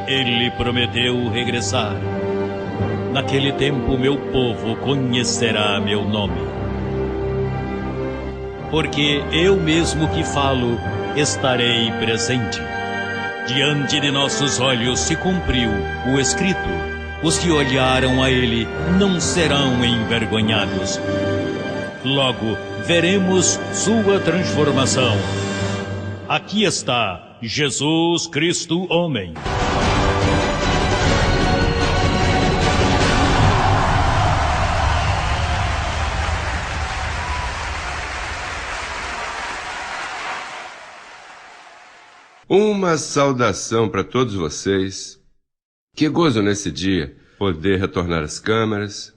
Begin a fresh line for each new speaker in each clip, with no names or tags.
Ele prometeu regressar. Naquele tempo meu povo conhecerá meu nome. Porque eu mesmo que falo, estarei presente. Diante de nossos olhos se cumpriu o escrito. Os que olharam a ele não serão envergonhados. Logo veremos sua transformação. Aqui está Jesus Cristo homem.
Uma saudação para todos vocês. Que gozo nesse dia poder retornar às câmeras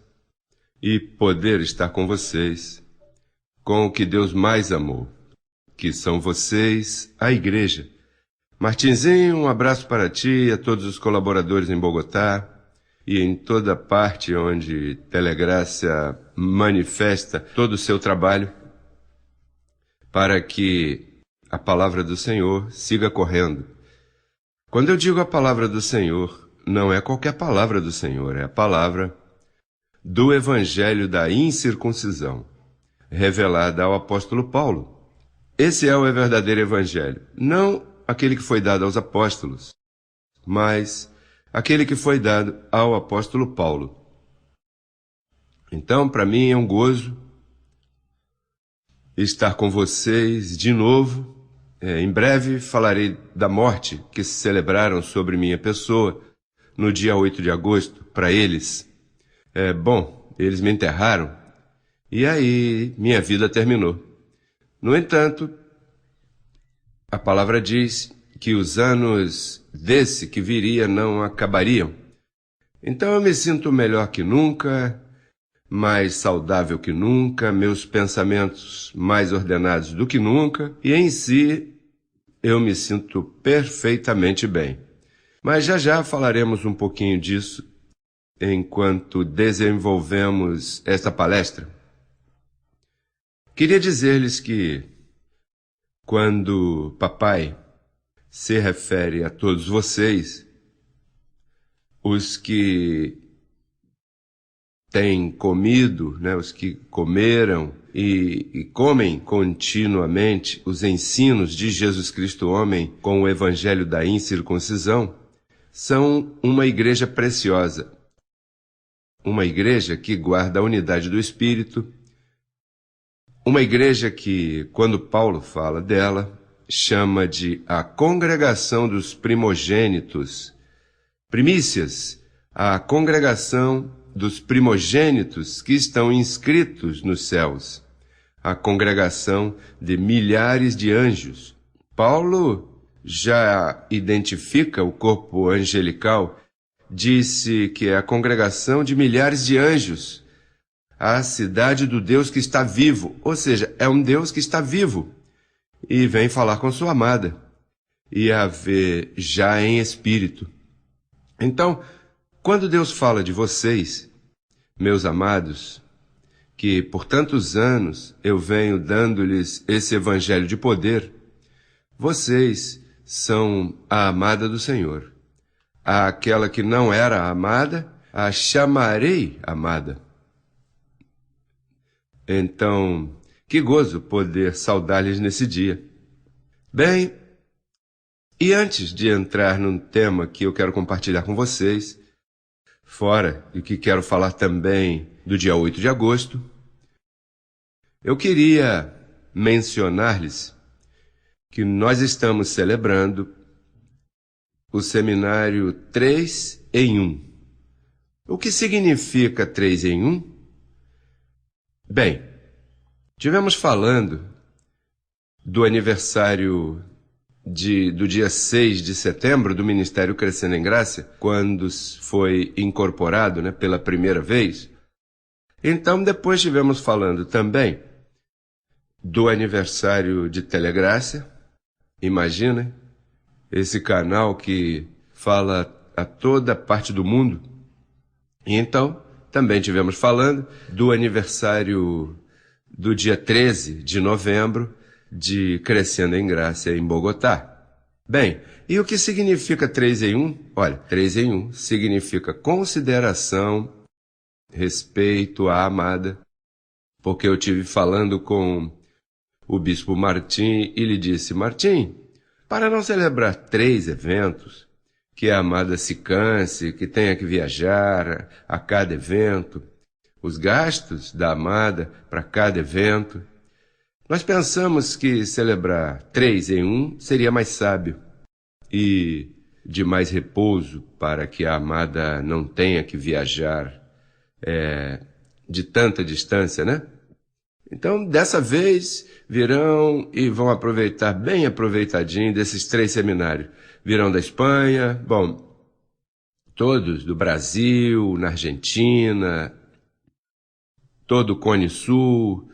e poder estar com vocês, com o que Deus mais amou, que são vocês, a igreja. Martinzinho, um abraço para ti e a todos os colaboradores em Bogotá e em toda parte onde Telegrácia manifesta todo o seu trabalho para que a palavra do Senhor siga correndo. Quando eu digo a palavra do Senhor, não é qualquer palavra do Senhor, é a palavra do Evangelho da incircuncisão, revelada ao apóstolo Paulo. Esse é o verdadeiro Evangelho, não aquele que foi dado aos apóstolos, mas aquele que foi dado ao apóstolo Paulo. Então, para mim é um gozo estar com vocês de novo. Em breve falarei da morte que se celebraram sobre minha pessoa no dia 8 de agosto, para eles. Eles me enterraram e aí minha vida terminou. No entanto, a palavra diz que os anos desse que viria não acabariam. Então eu me sinto melhor que nunca, mais saudável que nunca, meus pensamentos mais ordenados do que nunca, e em si eu me sinto perfeitamente bem. Mas já falaremos um pouquinho disso enquanto desenvolvemos esta palestra. Queria dizer-lhes que quando papai se refere a todos vocês, os que têm comido, os que comeram e comem continuamente os ensinos de Jesus Cristo homem com o Evangelho da incircuncisão, são uma igreja preciosa, uma igreja que guarda a unidade do Espírito, uma igreja que, quando Paulo fala dela, chama de a congregação dos primogênitos, primícias, a congregação dos primogênitos que estão inscritos nos céus, a congregação de milhares de anjos. Paulo já identifica o corpo angelical, disse que é a congregação de milhares de anjos, a cidade do Deus que está vivo, ou seja, é um Deus que está vivo e vem falar com sua amada e a vê já em espírito. Então, quando Deus fala de vocês, meus amados, que por tantos anos eu venho dando-lhes esse evangelho de poder, vocês são a amada do Senhor. Aquela que não era amada, a chamarei amada. Então, que gozo poder saudar-lhes nesse dia. Bem, e antes de entrar num tema que eu quero compartilhar com vocês, fora e que quero falar também do dia 8 de agosto, eu queria mencionar-lhes que nós estamos celebrando o seminário 3 em 1. O que significa 3 em 1? Bem, tivemos falando do aniversário do dia 6 de setembro do Ministério Crescendo em Graça, quando foi incorporado pela primeira vez. Então, depois tivemos falando também do aniversário de Telegrácia. Imagina, esse canal que fala a toda parte do mundo. E então, também tivemos falando do aniversário do dia 13 de novembro de Crescendo em Graça em Bogotá. Bem, e o que significa 3 em 1? Olha, 3 em 1 significa consideração, respeito à amada, porque eu tive falando com o bispo Martim e lhe disse: Martim, para não celebrar 3 eventos, que a amada se canse, que tenha que viajar a cada evento, os gastos da amada para cada evento, nós pensamos que celebrar 3 em 1 seria mais sábio e de mais repouso para que a amada não tenha que viajar de tanta distância, né? Então, dessa vez, virão e vão aproveitar bem aproveitadinho desses 3 seminários. Virão da Espanha, bom, todos do Brasil, na Argentina, todo o Cone Sul,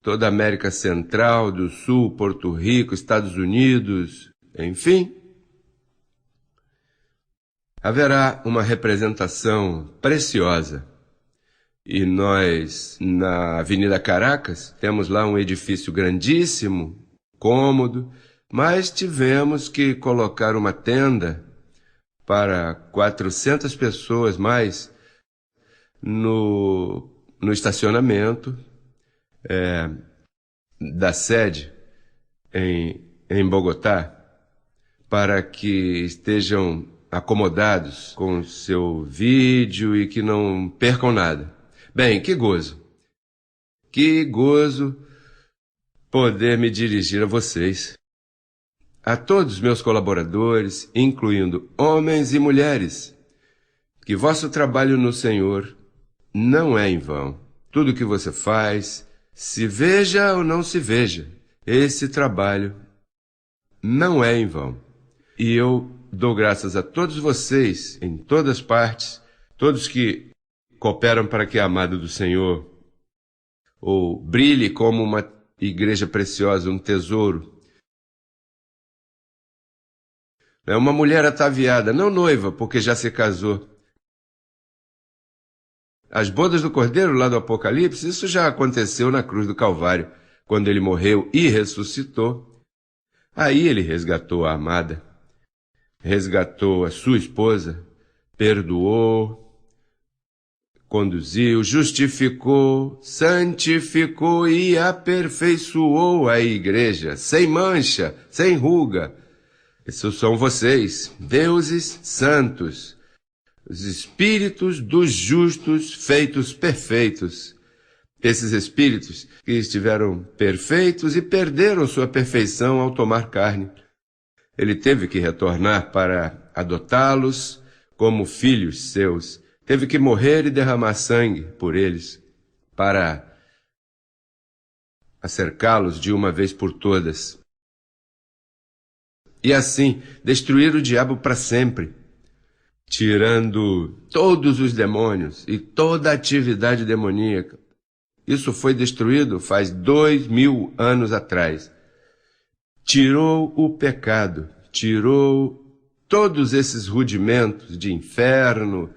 toda a América Central, do Sul, Porto Rico, Estados Unidos, enfim. Haverá uma representação preciosa. E nós, na Avenida Caracas, temos lá um edifício grandíssimo, cômodo, mas tivemos que colocar uma tenda para 400 pessoas mais no estacionamento da sede em Bogotá, para que estejam acomodados com o seu vídeo e que não percam nada. Bem, que gozo poder me dirigir a vocês, a todos os meus colaboradores, incluindo homens e mulheres, que vosso trabalho no Senhor não é em vão. Tudo que você faz, se veja ou não se veja, esse trabalho não é em vão. E eu dou graças a todos vocês, em todas partes, todos que cooperam para que a amada do Senhor brilhe como uma igreja preciosa, um tesouro. É uma mulher ataviada, não noiva, porque já se casou. As bodas do Cordeiro, lá do Apocalipse, isso já aconteceu na cruz do Calvário, quando ele morreu e ressuscitou. Aí ele resgatou a amada, resgatou a sua esposa, perdoou, conduziu, justificou, santificou e aperfeiçoou a igreja, sem mancha, sem ruga. Esses são vocês, deuses santos, os espíritos dos justos feitos perfeitos. Esses espíritos que estiveram perfeitos e perderam sua perfeição ao tomar carne. Ele teve que retornar para adotá-los como filhos seus. Teve que morrer e derramar sangue por eles para acercá-los de uma vez por todas. E assim, destruir o diabo para sempre, tirando todos os demônios e toda a atividade demoníaca. Isso foi destruído faz 2000 anos atrás. Tirou o pecado, tirou todos esses rudimentos de inferno,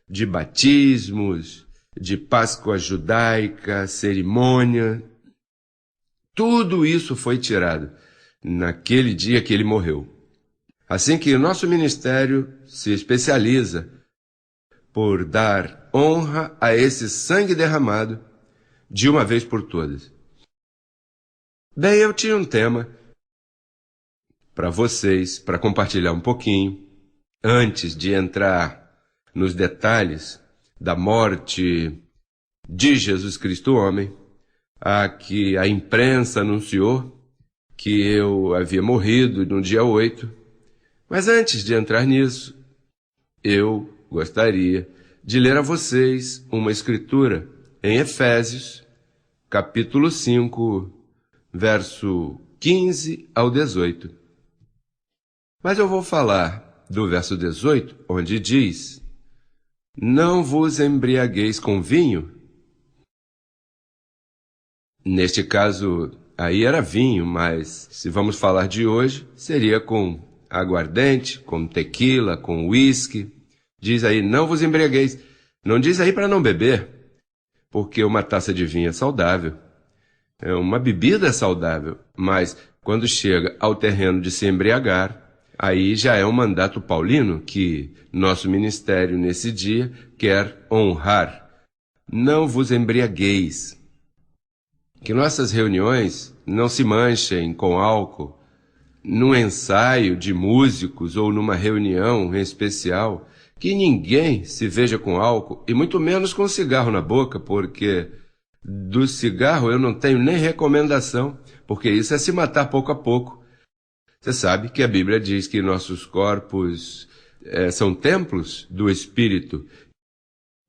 de batismos, de Páscoa judaica, cerimônia. Tudo isso foi tirado naquele dia que ele morreu. Assim que o nosso ministério se especializa por dar honra a esse sangue derramado de uma vez por todas. Bem, eu tinha um tema para vocês, para compartilhar um pouquinho, antes de entrar nos detalhes da morte de Jesus Cristo homem, a que a imprensa anunciou que eu havia morrido no dia 8. Mas antes de entrar nisso, eu gostaria de ler a vocês uma escritura em Efésios, capítulo 5, verso 15 ao 18. Mas eu vou falar do verso 18, onde diz: não vos embriagueis com vinho. Neste caso, aí era vinho, mas se vamos falar de hoje, seria com aguardente, com tequila, com uísque. Diz aí, não vos embriagueis. Não diz aí para não beber, porque uma taça de vinho é saudável. É uma bebida saudável, mas quando chega ao terreno de se embriagar, aí já é um mandato paulino que nosso ministério nesse dia quer honrar. Não vos embriagueis. Que nossas reuniões não se manchem com álcool. Num ensaio de músicos ou numa reunião em especial, que ninguém se veja com álcool e muito menos com cigarro na boca, porque do cigarro eu não tenho nem recomendação, porque isso é se matar pouco a pouco. Você sabe que a Bíblia diz que nossos corpos são templos do Espírito.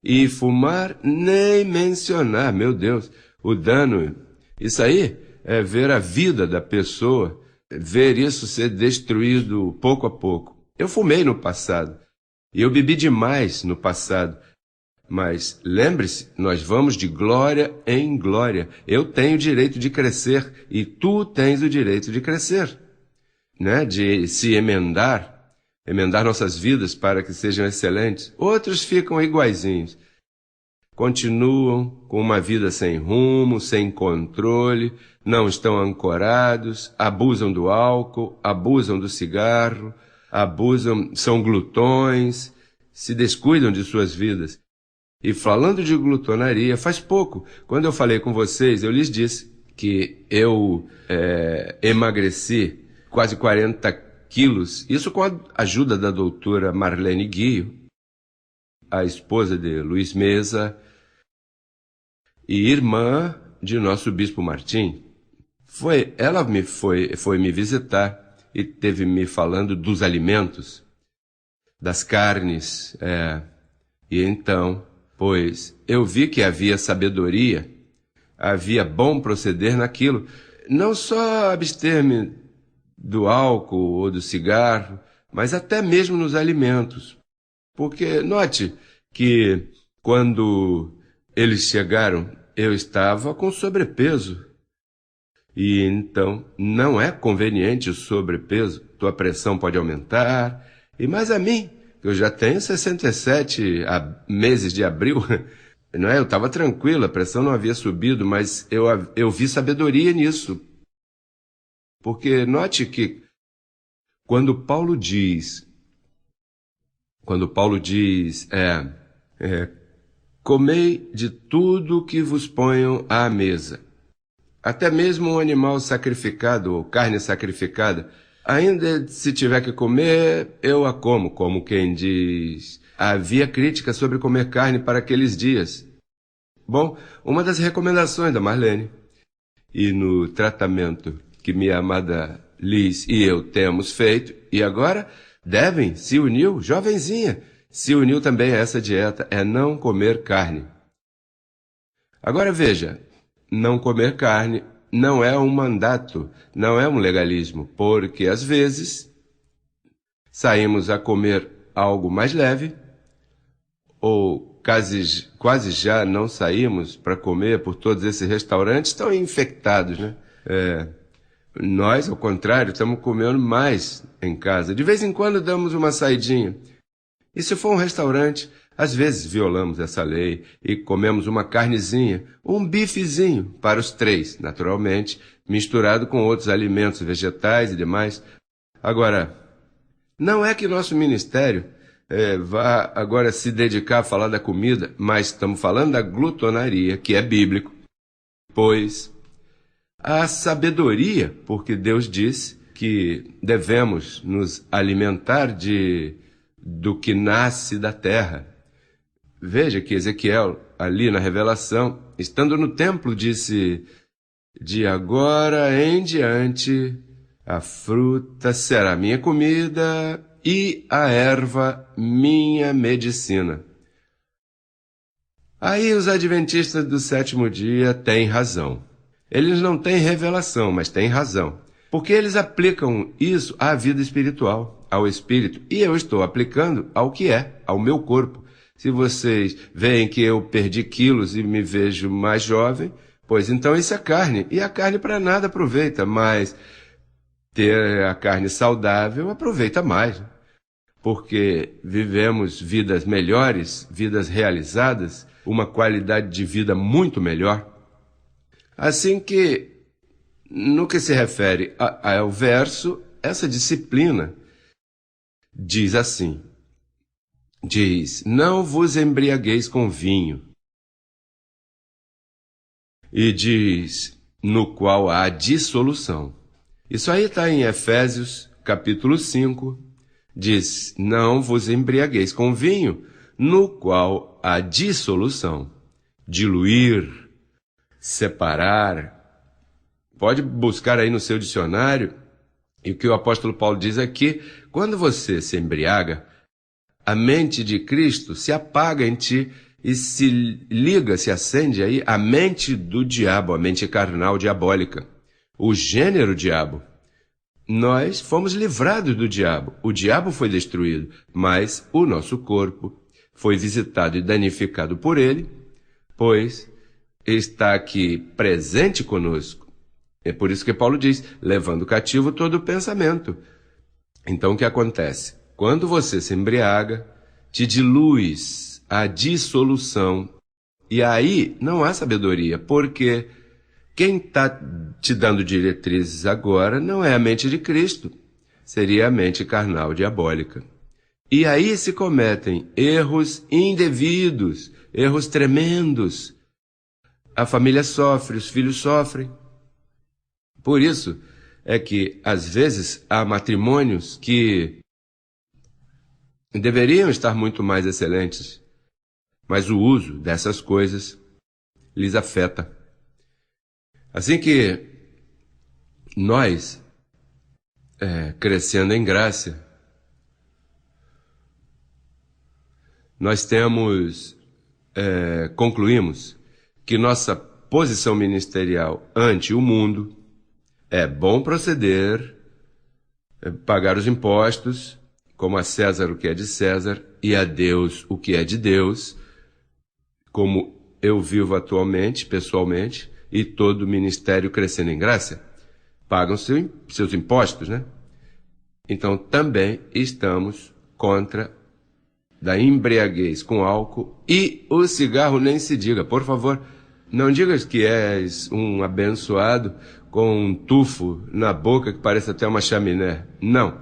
E fumar, nem mencionar, meu Deus, o dano. Isso aí é ver a vida da pessoa, ver isso ser destruído pouco a pouco. Eu fumei no passado, e eu bebi demais no passado. Mas lembre-se, nós vamos de glória em glória. Eu tenho o direito de crescer e tu tens o direito de crescer, né? De se emendar nossas vidas para que sejam excelentes. Outros ficam iguaizinhos. Continuam com uma vida sem rumo, sem controle, não estão ancorados, abusam do álcool, abusam do cigarro, são glutões, se descuidam de suas vidas. E falando de glutonaria, faz pouco, quando eu falei com vocês, eu lhes disse que eu emagreci quase 40 quilos, isso com a ajuda da doutora Marlene Guio, a esposa de Luiz Mesa e irmã de nosso bispo Martim. Ela foi me visitar e teve me falando dos alimentos, das carnes, e então, pois eu vi que havia sabedoria, havia bom proceder naquilo, não só abster-me do álcool ou do cigarro, mas até mesmo nos alimentos. Porque note que quando eles chegaram, eu estava com sobrepeso. E então não é conveniente o sobrepeso, tua pressão pode aumentar. E mais a mim, eu já tenho 67 meses de abril, não é? Eu estava tranquilo, a pressão não havia subido, mas eu vi sabedoria nisso. Porque note que quando Paulo diz, comei de tudo que vos ponham à mesa, até mesmo um animal sacrificado ou carne sacrificada, ainda se tiver que comer, eu a como quem diz. Havia crítica sobre comer carne para aqueles dias. Bom, uma das recomendações da Marlene, e no tratamento que minha amada Liz e eu temos feito, e agora se uniu, jovenzinha, se uniu também a essa dieta, é não comer carne. Agora veja, não comer carne não é um mandato, não é um legalismo, porque às vezes saímos a comer algo mais leve, ou quase já não saímos para comer por todos esses restaurantes, estão infectados, né? Nós, ao contrário, estamos comendo mais em casa. De vez em quando damos uma saidinha. E se for um restaurante, às vezes violamos essa lei e comemos uma carnezinha, um bifezinho para os 3, naturalmente, misturado com outros alimentos vegetais e demais. Agora, não é que nosso ministério vá agora se dedicar a falar da comida, mas estamos falando da glutonaria, que é bíblico, pois a sabedoria, porque Deus disse que devemos nos alimentar do que nasce da terra. Veja que Ezequiel, ali na Revelação, estando no templo, disse: de agora em diante, a fruta será minha comida e a erva minha medicina. Aí os adventistas do 7º dia têm razão. Eles não têm revelação, mas têm razão. Porque eles aplicam isso à vida espiritual, ao espírito. E eu estou aplicando ao que é, ao meu corpo. Se vocês veem que eu perdi quilos e me vejo mais jovem, pois então isso é carne. E a carne para nada aproveita, mas ter a carne saudável aproveita mais. Porque vivemos vidas melhores, vidas realizadas, uma qualidade de vida muito melhor. Assim que no que se refere ao verso, essa disciplina diz assim, não vos embriagueis com vinho, e diz, no qual há dissolução. Isso aí está em Efésios, capítulo 5, diz, não vos embriagueis com vinho, no qual há dissolução, diluir, separar. Pode buscar aí no seu dicionário, e o que o apóstolo Paulo diz aqui, quando você se embriaga, a mente de Cristo se apaga em ti e se liga, se acende aí a mente do diabo, a mente carnal diabólica, o gênero diabo. Nós fomos livrados do diabo, o diabo foi destruído, mas o nosso corpo foi visitado e danificado por ele, pois está aqui presente conosco. É por isso que Paulo diz, levando cativo todo o pensamento. Então o que acontece? Quando você se embriaga, te diluis a dissolução. E aí não há sabedoria, porque quem está te dando diretrizes agora não é a mente de Cristo, seria a mente carnal diabólica. E aí se cometem erros indevidos, erros tremendos. A família sofre, os filhos sofrem. Por isso é que, às vezes, há matrimônios que deveriam estar muito mais excelentes, mas o uso dessas coisas lhes afeta. Assim que nós, crescendo em graça, nós concluímos que nossa posição ministerial ante o mundo é bom proceder, pagar os impostos, como a César o que é de César, e a Deus o que é de Deus, como eu vivo atualmente, pessoalmente, e todo o ministério crescendo em graça, pagam seus impostos, né? Então também estamos contra da embriaguez com álcool, e o cigarro nem se diga, por favor, não digas que és um abençoado com um tufo na boca que parece até uma chaminé. Não.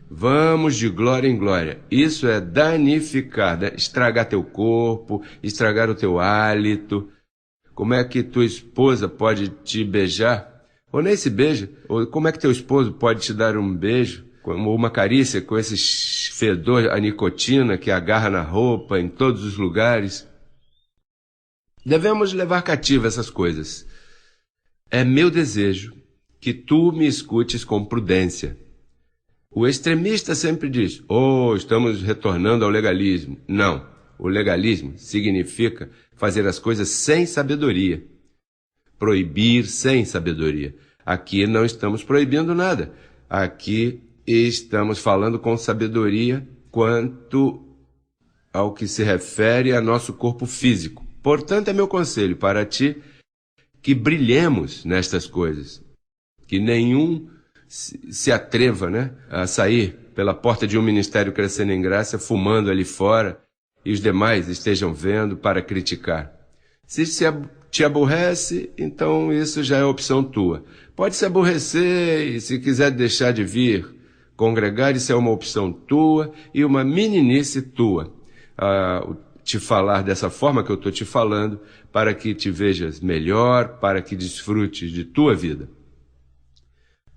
Vamos de glória em glória. Isso é danificar, estragar teu corpo, estragar o teu hálito. Como é que tua esposa pode te beijar? Ou nem se beija. Ou como é que teu esposo pode te dar um beijo, ou uma carícia com esse fedor, a nicotina que agarra na roupa, em todos os lugares? Devemos levar cativo essas coisas. É meu desejo que tu me escutes com prudência. O extremista sempre diz, estamos retornando ao legalismo. Não, o legalismo significa fazer as coisas sem sabedoria. Proibir sem sabedoria. Aqui não estamos proibindo nada. Aqui estamos falando com sabedoria quanto ao que se refere a nosso corpo físico. Portanto, é meu conselho para ti que brilhemos nestas coisas, que nenhum se atreva, a sair pela porta de um ministério crescendo em graça, fumando ali fora, e os demais estejam vendo para criticar. Se te aborrece, então isso já é opção tua. Pode se aborrecer e se quiser deixar de vir congregar, isso é uma opção tua e uma meninice tua. Te falar dessa forma que eu estou te falando, para que te vejas melhor, para que desfrutes de tua vida.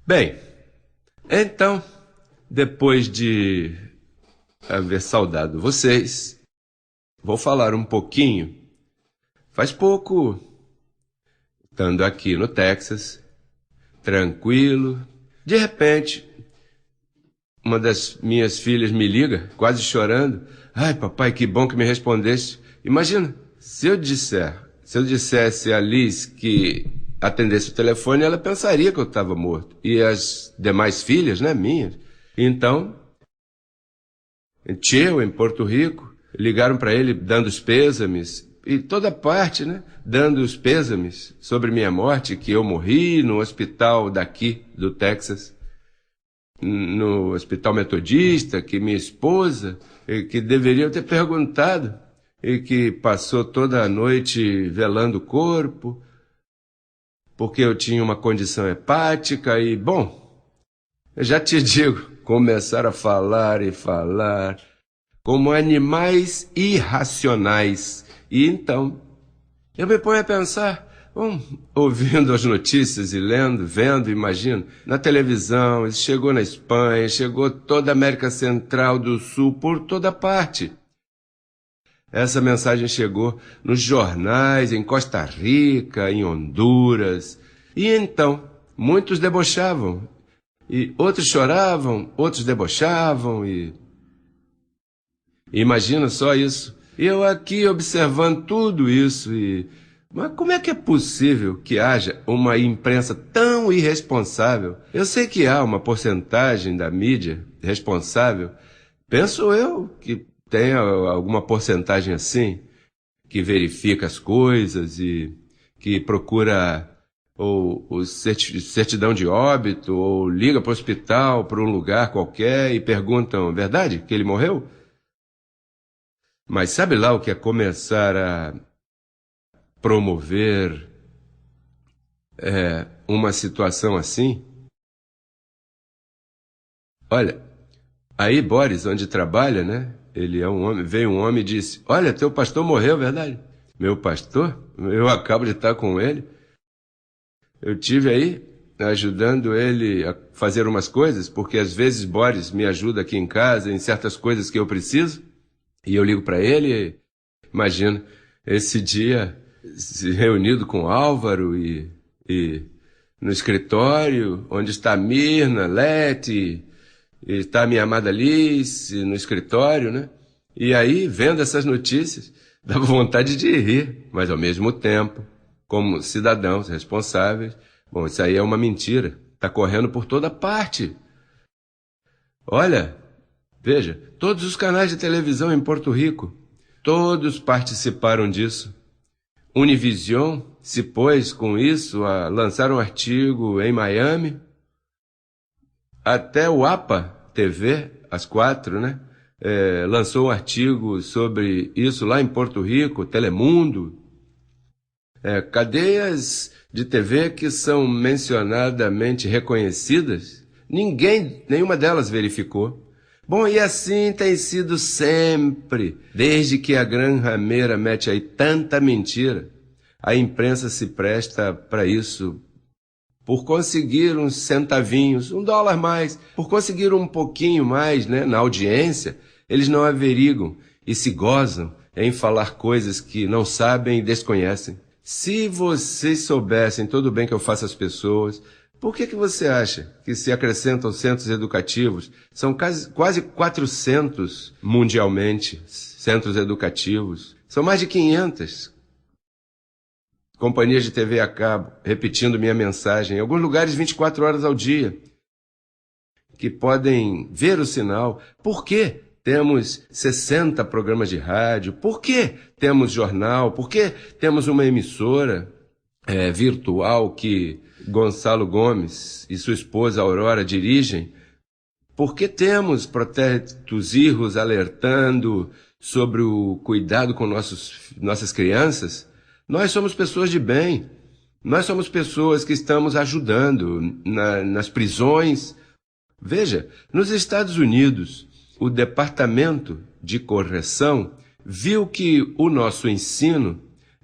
Bem, então, depois de haver saudado vocês, vou falar um pouquinho. Faz pouco, estando aqui no Texas, tranquilo, de repente, uma das minhas filhas me liga, quase chorando. Ai, papai, que bom que me respondeste. Imagina, se eu dissesse a Liz que atendesse o telefone, ela pensaria que eu estava morto. E as demais filhas, minhas. Então, tio, em Porto Rico, ligaram para ele dando os pêsames, e toda parte, dando os pêsames sobre minha morte, que eu morri no hospital daqui, do Texas, no hospital metodista, que minha esposa, que deveria ter perguntado, e que passou toda a noite velando o corpo. porque eu tinha uma condição hepática e, bom, eu já te digo, começaram a falar e falar como animais irracionais. E então, eu me ponho a pensar, bom, ouvindo as notícias e lendo, vendo, imagino, na televisão, isso chegou na Espanha, chegou toda a América Central, do Sul, por toda parte. Essa mensagem chegou nos jornais, em Costa Rica, em Honduras. E então, muitos debochavam, e outros choravam, outros debochavam, e imagina só isso. E eu aqui observando tudo isso, mas como é que é possível que haja uma imprensa tão irresponsável? Eu sei que há uma porcentagem da mídia responsável, penso eu que tem alguma porcentagem assim, que verifica as coisas e que procura ou certidão de óbito, ou liga para o hospital, para um lugar qualquer e perguntam, verdade que ele morreu? Mas sabe lá o que é começar a promover uma situação assim? Olha, aí Boris, onde trabalha, né? Ele é um homem, veio um homem e disse, olha, teu pastor morreu, verdade? Meu pastor? Eu acabo de estar com ele. Eu tive aí ajudando ele a fazer umas coisas, porque às vezes Boris me ajuda aqui em casa em certas coisas que eu preciso, e eu ligo para ele, imagina, esse dia reunido com Álvaro e no escritório, onde está Mirna, Lete, e está minha amada Alice no escritório, né? E aí, vendo essas notícias, dava vontade de rir, mas ao mesmo tempo, como cidadãos responsáveis, bom, isso aí é uma mentira, está correndo por toda parte. Olha, veja, todos os canais de televisão em Porto Rico, todos participaram disso. Univision se pôs com isso a lançar um artigo em Miami. Até o APA TV, às 4, né? Lançou um artigo sobre isso lá em Porto Rico, Telemundo. Cadeias de TV que são mencionadamente reconhecidas, nenhuma delas verificou. Bom, e assim tem sido sempre, desde que a Gran Rameira mete aí tanta mentira. A imprensa se presta para isso, por conseguir uns centavinhos, $1 mais, por conseguir um pouquinho mais, né, na audiência, eles não averiguam e se gozam em falar coisas que não sabem e desconhecem. Se vocês soubessem todo o bem que eu faço às pessoas, por que você acha que se acrescentam centros educativos? São quase 400 mundialmente, centros educativos. São mais de 500 companhias de TV a cabo, repetindo minha mensagem. Em alguns lugares, 24 horas ao dia, que podem ver o sinal. Por que temos 60 programas de rádio? Por que temos jornal? Por que temos uma emissora virtual que Gonçalo Gomes e sua esposa Aurora dirigem? Por que temos protetos irros alertando sobre o cuidado com nossas crianças? Nós somos pessoas de bem. Nós somos pessoas que estamos ajudando nas prisões. Veja, nos Estados Unidos, o Departamento de Correção viu que o nosso ensino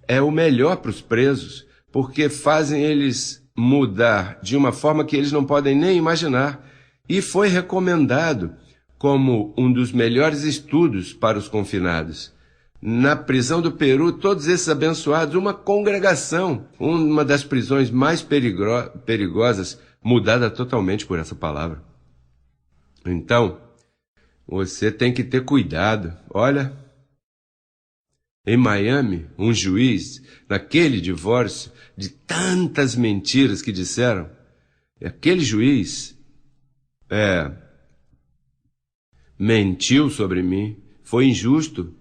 é o melhor para os presos, porque fazem eles mudar de uma forma que eles não podem nem imaginar, e foi recomendado como um dos melhores estudos para os confinados. Na prisão do Peru, todos esses abençoados, uma congregação, uma das prisões mais perigosas, mudada totalmente por essa palavra. Então, você tem que ter cuidado. Olha, em Miami, um juiz, naquele divórcio, de tantas mentiras que disseram, aquele juiz mentiu sobre mim, foi injusto.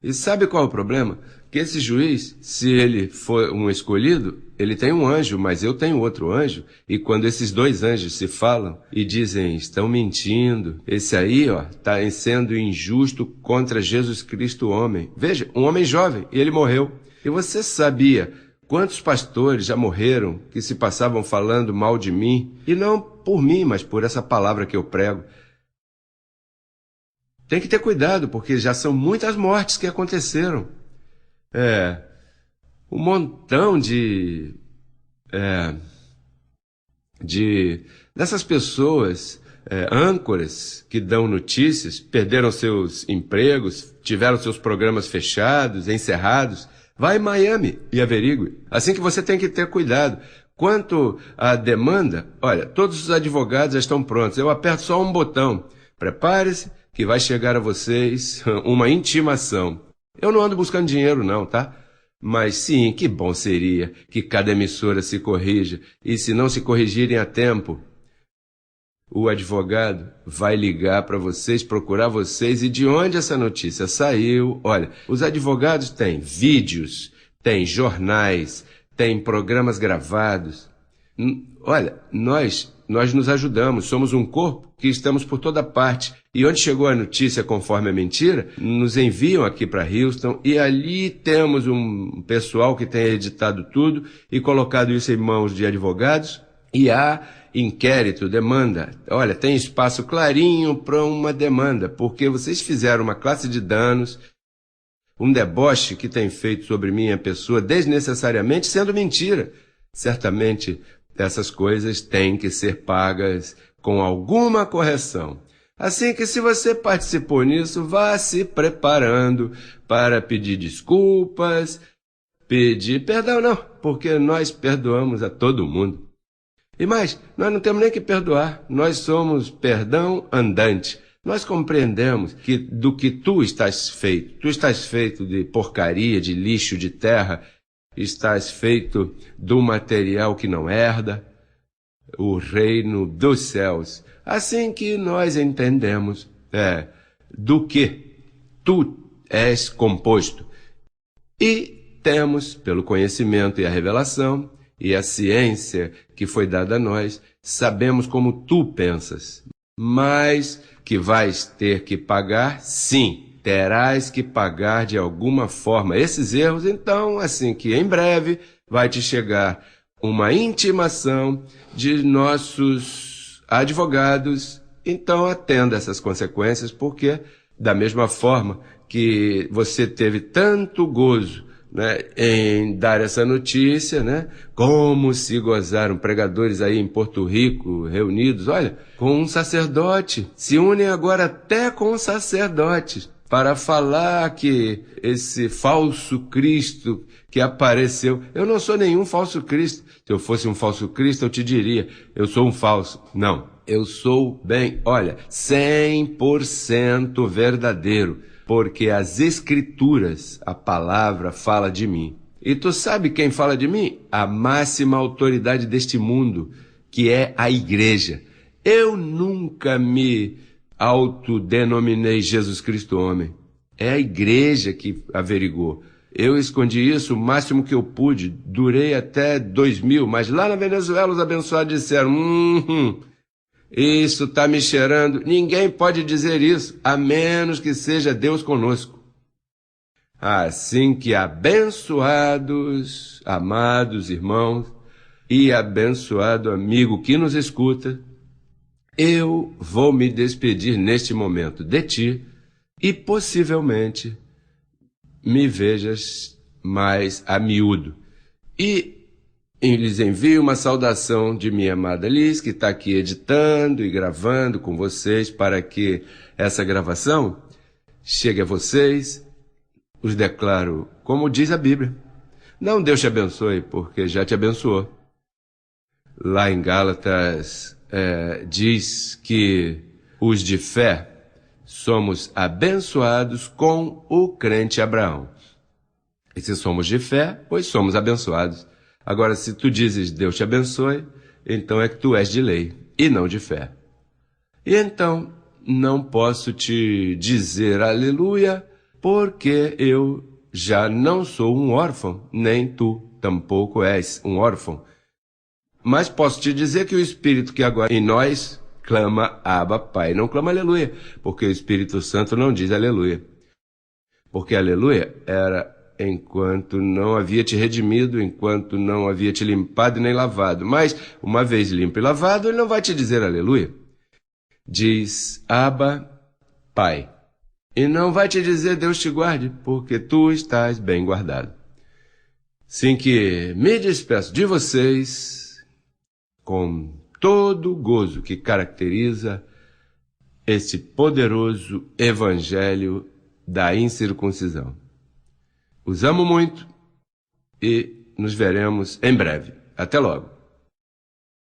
E sabe qual é o problema? Que esse juiz, se ele for um escolhido, ele tem um anjo, mas eu tenho outro anjo. E quando esses dois anjos se falam e dizem, estão mentindo, esse aí, está sendo injusto contra Jesus Cristo, homem. Veja, um homem jovem, e ele morreu. E você sabia Quantos pastores já morreram que se passavam falando mal de mim, e não por mim, mas por essa palavra que eu prego. Tem que ter cuidado, porque já são muitas mortes que aconteceram. Um montão dessas pessoas, âncoras que dão notícias, perderam seus empregos, tiveram seus programas fechados, encerrados. Vai em Miami e averigue. Assim que você tem que ter cuidado. Quanto à demanda, olha, todos os advogados já estão prontos. Eu aperto só um botão. Prepare-se que vai chegar a vocês uma intimação. Eu não ando buscando dinheiro não, tá? Mas sim, que bom seria que cada emissora se corrija. E se não se corrigirem a tempo, o advogado vai ligar para vocês, procurar vocês. E de onde essa notícia saiu? Olha, os advogados têm vídeos, têm jornais, têm programas gravados. Olha, nós nos ajudamos, somos um corpo que estamos por toda parte. E onde chegou a notícia conforme a mentira, nos enviam aqui para Houston e ali temos um pessoal que tem editado tudo e colocado isso em mãos de advogados. E há inquérito, demanda. Olha, tem espaço clarinho para uma demanda, porque vocês fizeram uma classe de danos, um deboche que tem feito sobre minha pessoa desnecessariamente, sendo mentira. Certamente essas coisas têm que ser pagas com alguma correção. Assim que se você participou nisso, vá se preparando para pedir desculpas, pedir perdão não, porque nós perdoamos a todo mundo. E mais, nós não temos nem que perdoar, nós somos perdão andante. Nós compreendemos que do que tu estás feito de porcaria, de lixo, de terra, estás feito do material que não herda o reino dos céus. Assim que nós entendemos do que tu és composto. E temos, pelo conhecimento e a revelação, e a ciência que foi dada a nós, sabemos como tu pensas. Mas que vais ter que pagar, sim, terás que pagar de alguma forma esses erros. Então, assim que em breve vai te chegar uma intimação de nossos advogados. Então, atenda essas consequências, porque da mesma forma que você teve tanto gozo, né, em dar essa notícia, né, como se gozaram pregadores aí em Porto Rico reunidos, olha, com um sacerdote, se unem agora até com sacerdotes para falar que esse falso Cristo que apareceu, eu não sou nenhum falso Cristo. Se eu fosse um falso Cristo, eu te diria, eu sou um falso. Não, eu sou 100% verdadeiro. Porque as Escrituras, a palavra, fala de mim. E tu sabe quem fala de mim? A máxima autoridade deste mundo, que é a igreja. Eu nunca me autodenominei Jesus Cristo homem. É a igreja que averigou. Eu escondi isso o máximo que eu pude. Durei até 2000, mas lá na Venezuela os abençoados disseram, isso está me cheirando. Ninguém pode dizer isso, a menos que seja Deus conosco. Assim que abençoados, amados irmãos, e abençoado amigo que nos escuta, eu vou me despedir neste momento de ti e possivelmente me vejas mais a miúdo. E lhes envio uma saudação de minha amada Liz, que está aqui editando e gravando com vocês para que essa gravação chegue a vocês. Os declaro, como diz a Bíblia. Não Deus te abençoe, porque já te abençoou. Lá em Gálatas diz que os de fé somos abençoados com o crente Abraão. E se somos de fé, pois somos abençoados. Agora, se tu dizes Deus te abençoe, então é que tu és de lei e não de fé. E então, não posso te dizer aleluia, porque eu já não sou um órfão, nem tu tampouco és um órfão. Mas posso te dizer que o Espírito que agora em nós clama Abba, Pai, não clama aleluia, porque o Espírito Santo não diz aleluia. Porque aleluia era enquanto não havia te redimido, enquanto não havia te limpado e nem lavado. Mas, uma vez limpo e lavado, ele não vai te dizer aleluia. Diz, Abba, Pai. E não vai te dizer Deus te guarde, porque tu estás bem guardado. Assim que me despeço de vocês com todo o gozo que caracteriza este poderoso evangelho da incircuncisão. Os amo muito e nos veremos em breve. Até logo.